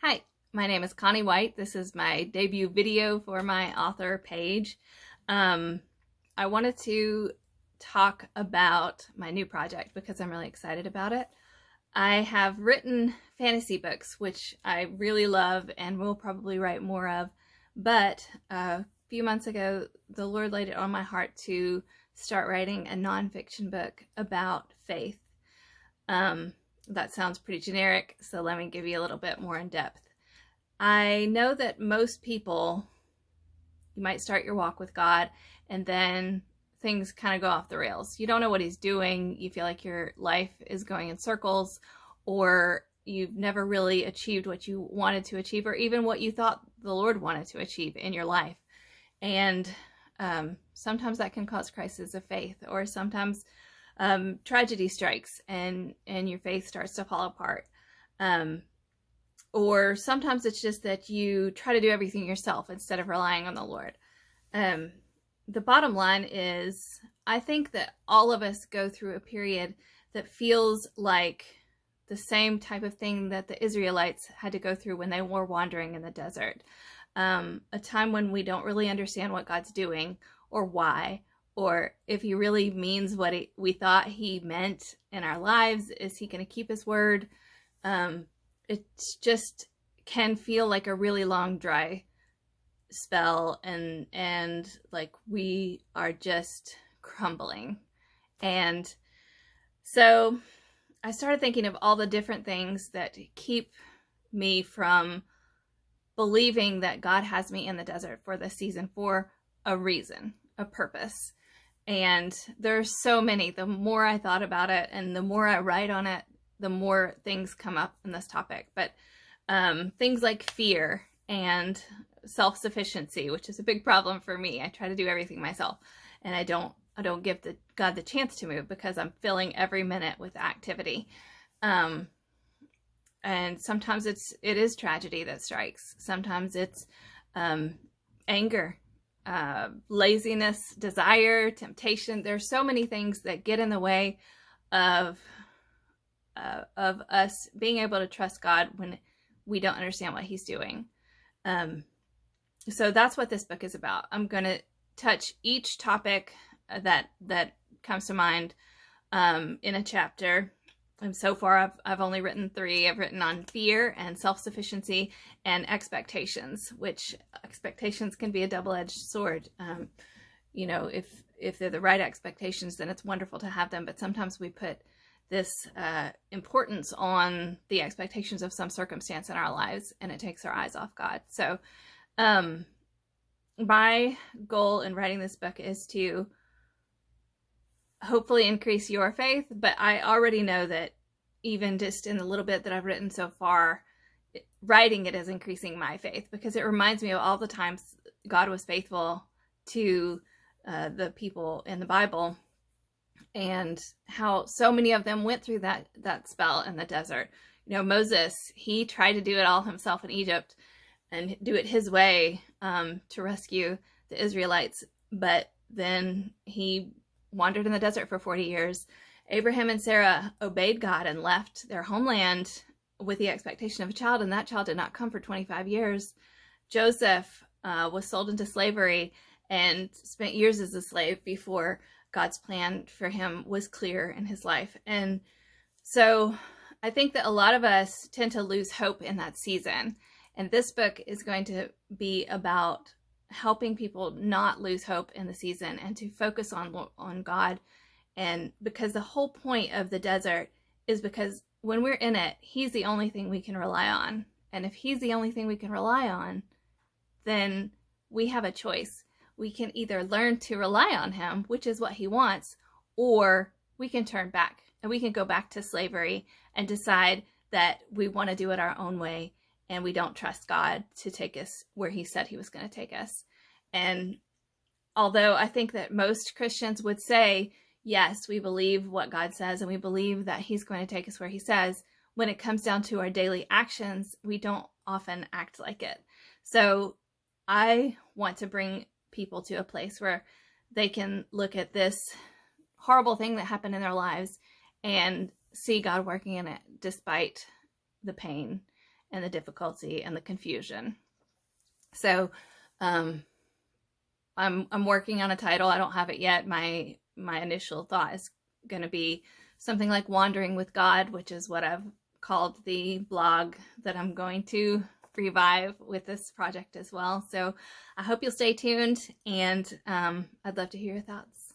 Hi, my name is Connie White. This is my debut video for my author page. I wanted to talk about my new project because I'm really excited about it. I have written fantasy books, which I really love and will probably write more of, but a few months ago, the Lord laid it on my heart to start writing a nonfiction book about faith. That sounds pretty generic, so let me give you a little bit more in depth. I know that most people, you might start your walk with God and then things kind of go off the rails. You don't know what he's doing. You feel like your life is going in circles, or you've never really achieved what you wanted to achieve, or even what you thought the Lord wanted to achieve in your life. And sometimes that can cause crisis of faith, or sometimes tragedy strikes and your faith starts to fall apart. Or sometimes it's just that you try to do everything yourself instead of relying on the Lord. The bottom line is, I think that all of us go through a period that feels like the same type of thing that the Israelites had to go through when they were wandering in the desert. A time when we don't really understand what God's doing, or why, or if he really means what we thought he meant in our lives. Is he going to keep his word? It just can feel like a really long dry spell, and like we are just crumbling. And so I started thinking of all the different things that keep me from believing that God has me in the desert for this season for a reason, a purpose. And there's so many. The more I thought about it and the more I write on it, the more things come up in this topic. But things like fear and self-sufficiency, which is a big problem for me. I try to do everything myself, and I don't give God the chance to move because I'm filling every minute with activity. And sometimes it is tragedy that strikes. Sometimes it's anger, laziness, desire, temptation. There's so many things that get in the way of us being able to trust God when we don't understand what he's doing. So that's what this book is about. I'm going to touch each topic that comes to mind in a chapter. And so far I've only written 3. I've written on fear and self-sufficiency and expectations, which expectations can be a double-edged sword. You know, if they're the right expectations, then it's wonderful to have them. But sometimes we put this importance on the expectations of some circumstance in our lives, and it takes our eyes off God. So my goal in writing this book is to hopefully increase your faith, but I already know that even just in the little bit that I've written so far, writing it is increasing my faith, because it reminds me of all the times God was faithful to the people in the Bible, and how so many of them went through that spell in the desert. You know, Moses, he tried to do it all himself in Egypt and do it his way to rescue the Israelites, but then he wandered in the desert for 40 years. Abraham and Sarah obeyed God and left their homeland with the expectation of a child, and that child did not come for 25 years. Joseph was sold into slavery and spent years as a slave before God's plan for him was clear in his life. And so I think that a lot of us tend to lose hope in that season. And this book is going to be about helping people not lose hope in the season and to focus on God. And because the whole point of the desert is because when we're in it, he's the only thing we can rely on. And if he's the only thing we can rely on, then we have a choice. We can either learn to rely on him, which is what he wants, or we can turn back and we can go back to slavery and decide that we want to do it our own way, and we don't trust God to take us where he said he was going to take us. And although I think that most Christians would say, yes, we believe what God says and we believe that he's going to take us where he says, when it comes down to our daily actions, we don't often act like it. So I want to bring people to a place where they can look at this horrible thing that happened in their lives and see God working in it despite the pain, and the difficulty and the confusion. So I'm working on a title. I don't have it yet. My initial thought is going to be something like Wandering with God, which is what I've called the blog that I'm going to revive with this project as well. So I hope you'll stay tuned, and I'd love to hear your thoughts.